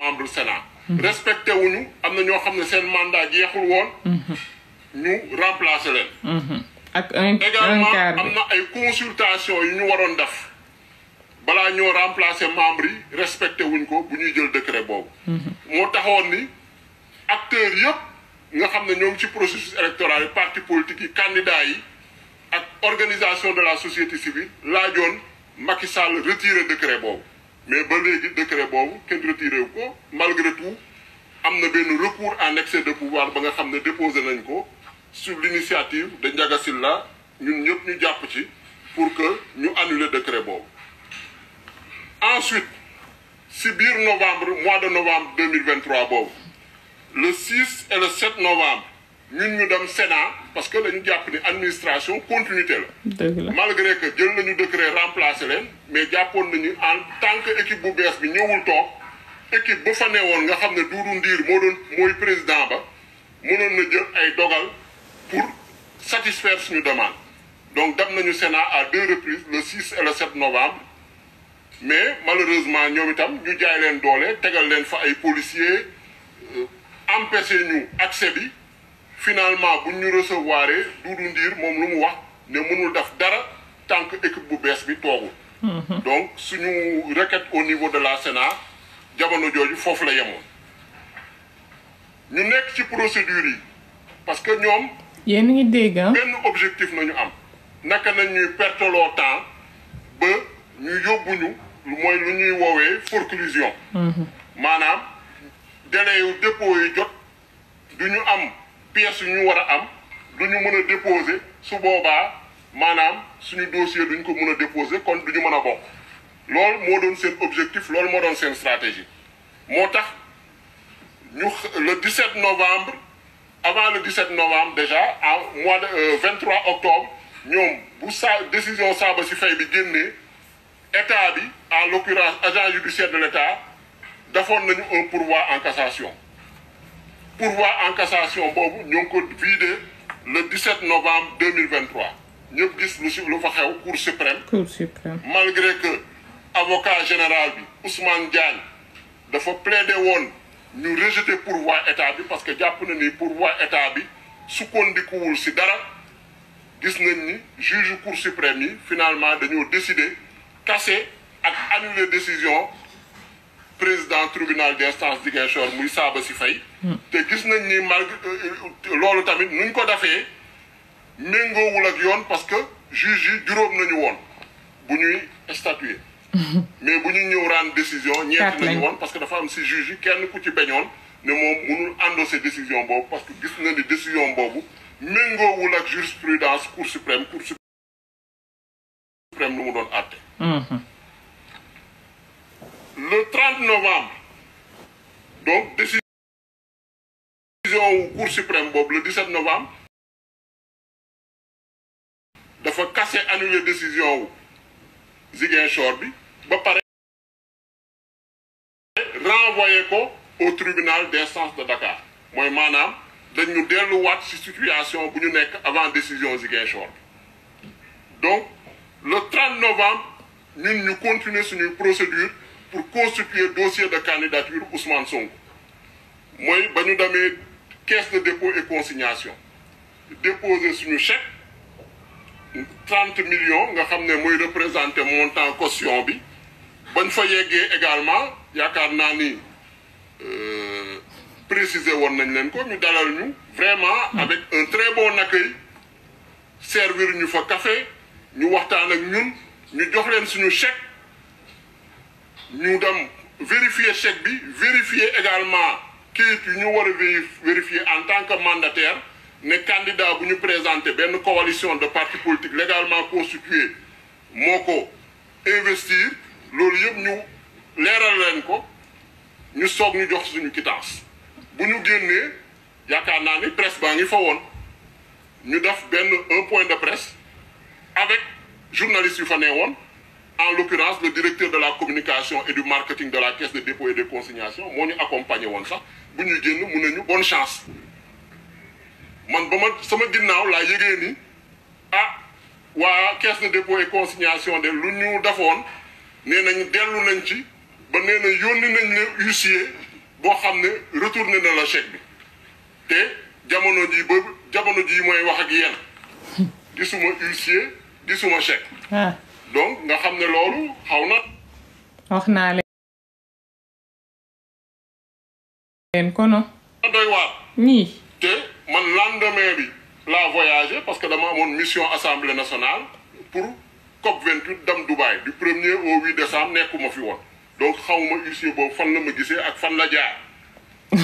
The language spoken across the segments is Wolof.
membre Sénat respecté wuñu am na ñoo xam ne seen mandat jeexul woon ñu remplacer leen ak également am na ay consultation yu ñu waroon def balaa ñoo remplacer membre yi respecté wuñ ko bu ñuy jël décret boobu moo taxoon ni acteurs yëpp nga xam ne ñoo ngi ci processus électoral yi parti politique yi candidats yi ak organisation de la société civile laajoon Macky Sall retiré décret boobu mais ba léegi décret boobu kenn retiré wu ko malgré tout am na benn recours en excès de pouvoir ba nga xam ne déposé nañ ko sur l'initiative de Ndiaga Sylla ñun ñëpp ñu jàpp ci pour que ñu annuler décret boobu. Ensuite si biir mois de novembre 2023 boobu le 6 et le 7 novembre ñun ñu dem Sénat parce que dañu jàpp ni administration continuité la. malgré que jël nañu décret remplacer leen mais jàppoon nañu en tant que équipe bu bees bi ñëwul toog équipe ba fa newoon nga xam ne Doudou Ndir mooy président ba mënoon na jël ay dogal pour satisfaire suñu demande. Donc dem nañu Sénat à 2 reprises le 6 et le 7 novembre mais malheureusement ñoom itam ñu jaay leen doole tegal leen fa ay policiers empêché ñu accès bi. Finalement bu ñu recevoir Doudou Ndir moom lu mu wax ne mënul def dara tant que équipe bu bees bi toogul. Donc suñu requête au niveau de la Sénat jamono jooju foofu la yemoon. ñu nekk ci procédure yi parce que ñoom. yéen a ngi dégg benn objectif nañu am. naka nañ ñuy perteloo temps ba ñu yóbbuñu mooy lu ñuy woowee forclusion. maanaam délai yu dépôt yi jot du ñu am. pièces yu ñu war a am du ñu mën a déposer su boobaa maanaam suñu dossier duñ ko mën a déposer kon du ñu mën a bokk loolu moo doon seen objectif loolu moo doon seen stratégie moo tax ñu le 17 novembre avant le 17 novembre déjà en mois de 23 octobre ñoom bu décision Sabassy Faye bi génnee état bi en l'occurrence agent judiciaire de l'état defoon nañu un pourvoi en cassation. Pourvoi en cassation boobu ñoo ngi ko vidé le 17 novembre 2023 ñëpp gis lu fa xew cour suprême. malgré que avocat général bi Ousmane Diagne dafa plaider woon ñu rejeter pourvoi état bi parce que jàpp na ni pourvoi état bi sukkandikuwul ci dara gis nañ ni juge cour suprême yi finalement dañoo décider casser ak annuler décision. président tribunal d'instance Ziguinchor muy Sabassy Faye te gis nañ ni loolu tamit nuñ ko defee méngoowul ak yoon parce que juge yi juróom nañu woon bu ñuy statuer mais bu ñu ñëw rendre décision ñeent nañu woon parce que dafa am si juge yi kenn ku ci beñoon ne moom mënul endosser décision boobu parce que gis na ni décision boobu méngoowul ak jurisprudence cour suprême lu mu doon àtte le 30 novembre donc décision wu cour suprême boobu le 17 novembre dafa casser annuler décision wu Ziguinchor bi ba pare renvoyer ko au tribunal d'instance de Dakar mooy maanaam dañu delluwaat ci situation bu ñu nekk avant décision Ziguinchor bi donc le 30 novembre ñun ñu continuer suñuy procédure pour constituer dossier de candidature Ousmane Sonko mooy ba ñu demee caisse de dépôt et consignation déposer suñu chèque 30 millions nga xam ne mooy représenter montant caution bi bañ fa yeggee également yaakaar naa ni préciser woon nañ leen ko ñu dalal ñu vraiment avec un très bon accueil servir ñu fa café ñu waxtaan ak ñun ñu jox leen suñu chèque ñu dem vérifier chèque bi vérifier également kayit yu ñu war a vérifier en tant que mandataire ne candidat bu ñu présenté benn coalition de partis politiques légalement constituée moo ko investir loolu yëpp ñu leeral leen ko ñu soog ñu jox suñu quittance bu ñu génnee yaakaar naa ni presse baa ngi fa woon ñu def un point de presse avec journalistes yu fa nee woon en l'occurrence le directeur de la communication et du marketing de la caisse de dépôt et de consignation moo ñu accompagné woon sax bu ñuy génn mun nañu bonne chance man ba ma sama ginnaaw laa yëgee ni waa caisse de dépôt et consignation de lu ñu defoon nee nañ dellu nañ ci ba nee na yónni nañ ne huissier boo xam ne retourné na la chèque bi te jamono ji mooy wax ak yéen gisuma huissier gisuma chèque. donc nga xam ne loolu xaw na. wax naa leen ko no. doy waar. ñii. te man lendemain bi laa voyagé parce que dama amoon mission assemblée nationale pour COP 28 dem Dubaï du 1er au 8 décembre nekkuma fi woon donc xawma huissier boobu fan la ma gisee ak fan la jaar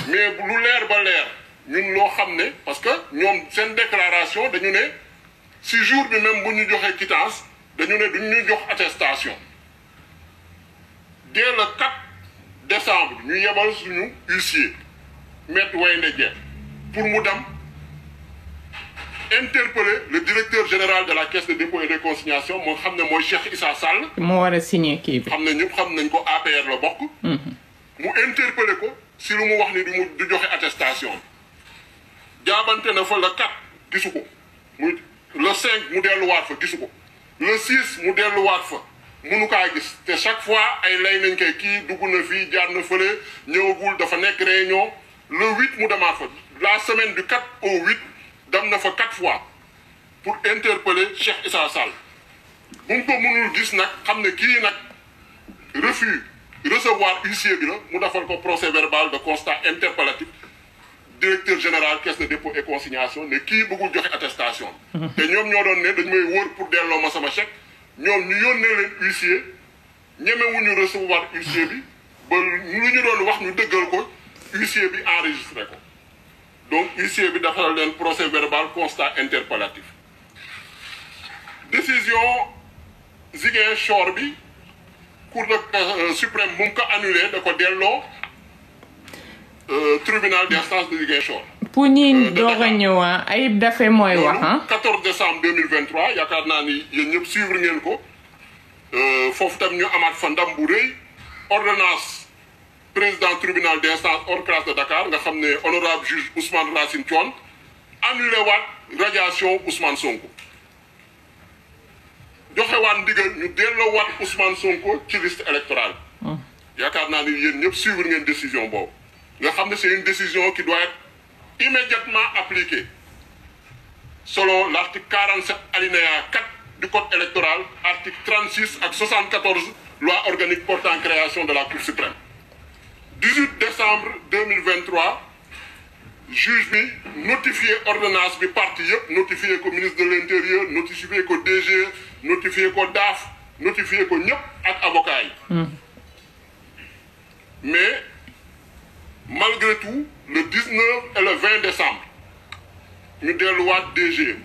mais lu leer ba leer ñun loo xam ne parce que ñoom seen déclaration dañu ne si jour bi même bu ñu joxee quittance dañu ne duñ ñu jox attestation dès le 4 décembre ñu yebal suñu huissier Maître Waynde Dieng pour mu dem interpeller le directeur général de la caisse de dépôt et de consignation moo xam ne mooy Cheikh Issa Sall. moo war a signé kii bi. xam ne ñëpp xam nañ ko APR la bokk. mu interpeller ko si lu mu wax ni du joxe attestation bi jaabante na fa le 4 gisu ko muy le 5 mu delluwaat fa gisu ko le 6 mu delluwaat fa mënu kaa gis te chaque fois ay lay nañ koy kii dugg na fii jaar na fële ñëwagul dafa nekk réunion le 8 mu demaat fa la semaine du 4 au 8 dem na fa 4 fois pour interpeller Cheikh Issa Sall bu mu ko mënul gis nag xam ne kii nag refus recevoir huissier bi la mu defal ko procès verbal de constat interpellatif directeur général caisse de dépôt et consignation ne kii bëggul joxe attestation te ñoom ñoo doon ne dañu may wër pour delloo ma sama chèque ñoom ñu yónnee leen huissier ñemewuñu recevoir huissier bi ba lu ñu doon wax ñu dëggal ko huissier bi enregistré ko donc huissier bi dafa leen procès verbal constat interpellatif décision Ziguinchor bi cour de suprême bu mu ko annulé da ko delloo tribunal d'instance de Ziguinchor. pour ñi doog a ñëw Ayib Daffé mooy wax 14 décembre 2023 yaakaar naa ni yéen ñëpp suivre ngeen ko foofu tam ñu amaat fa ndam bu rëy ordonnance président tribunal d'instance hors classe de Dakar nga xam ne honorable juge Ousmane Racine Thion annulé waat radiation Ousmane Sonko joxe waat ndigal ñu delloo waat Ousmane Sonko ci liste électorale yaakaar naa ni yéen ñëpp suivre ngeen décision boobu nga xam ne c'est une décision qui doit être immédiatement appliquée selon l'article 47 alinéa 4 du code électoral article 36 ak 74 loi organique portant création de la Cour suprême 18 décembre 2023 juge bi notifié ordonnance bi parti yëpp notifié ko ministre de l'intérieur notifié ko DG notifié ko DAF notifié ko ñëpp ak avocat yi mais malgré tout le 19 et le 20 décembre ñu delluwaat DG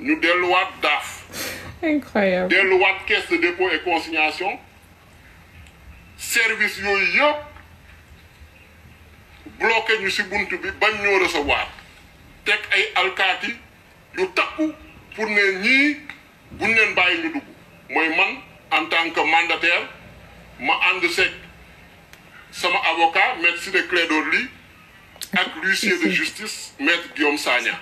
ñu delluwaat DAF incroyable delluwaat caisse de dépôt et consignation service yooyu yëpp bloqué ñu ci buntu bi bañ ñoo recevoir teg ay alkaati yu takku pour ne ñii buñ leen bàyyi ñu dugg mooy man en tant que mandataire ma ànd seeg sama avocat maître Ciré Clédor Ly ak l'huissier de justice maître Guillaume Sagna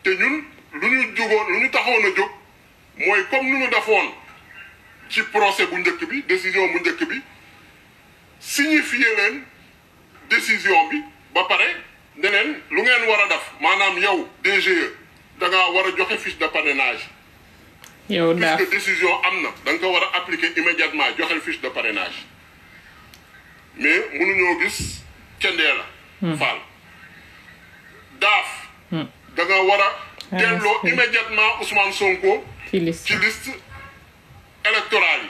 te ñun lu ñu taxoon a jóg mooy comme nu ñu defoon ci procès bu njëkk bi décision bu njëkk bi signifier leen décision bi ba pare ne leen lu ngeen war a def maanaam yow DGE da ngaa war a joxe fiche de parrainage. yow daaf puisque décision am na da nga ko war a appliquer immédiatement joxel fiche de parrainage mais mënuñoo gis cendee la. Fall daaf. da nga war a delloo immédiatement Ousmane Sonko. ci liste électorale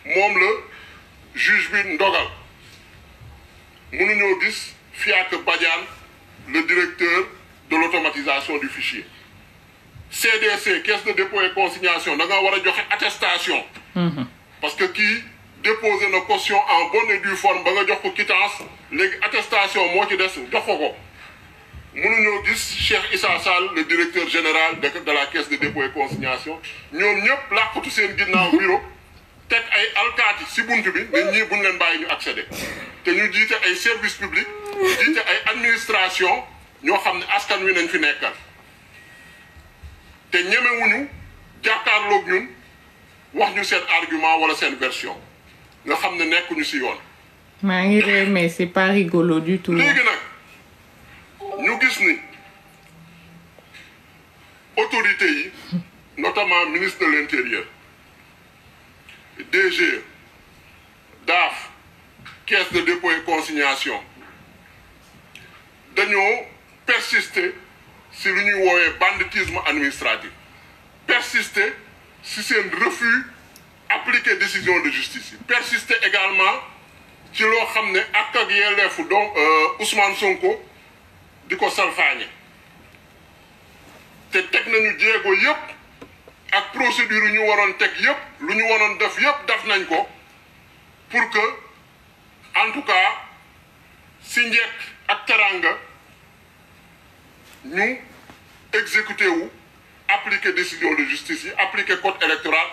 yi moom la juge bi ndogal. mënuñoo gis Fiacre Badiane le directeur de l'automatisation du fichier CDC caisse de dépôt et consignation da nga war a joxe attestation parce que kii déposé na caution en bonne et due forme ba nga jox ko quittance léegi attestation moo ci des jox ko mënuñoo gis Cheikh Issa Sall le directeur général de la caisse de dépôt et consignation ñoom ñëpp làqatu seen ginnaaw bureau teg ay alkaati si buntu bi mais ñii buñ leen bàyyi ñu accéder te ñu jiite ay service public jiite ay administration ñoo xam ne askan wi nañ fi nekkal te ñemewuñu jàkkaarloog ñun wax ñu seen argument wala seen version nga xam ne nekkuñu si yoon maa ngi ree mais c'est pas rigolo du tout. léegi nag ñu gis ni autorités yi notamment ministre de l'Intérieur DG DAF caisse de dépôt et consignation dañoo persister si lu ñuy woowee banditisme administratif persister si seen refus appliquer décision de justice yi persister également ci loo xam ne ak yelleefu donc Ousmane Sonko di ko salfaañe te teg nañu jéego yëpp ak procédure yu ñu waroon teg yëpp lu ñu waroon def yëpp def nañ ko pour que en tout cas si njëkk ak teranga ñu exécuter wu appliquer décision de justice yi appliquer code électoral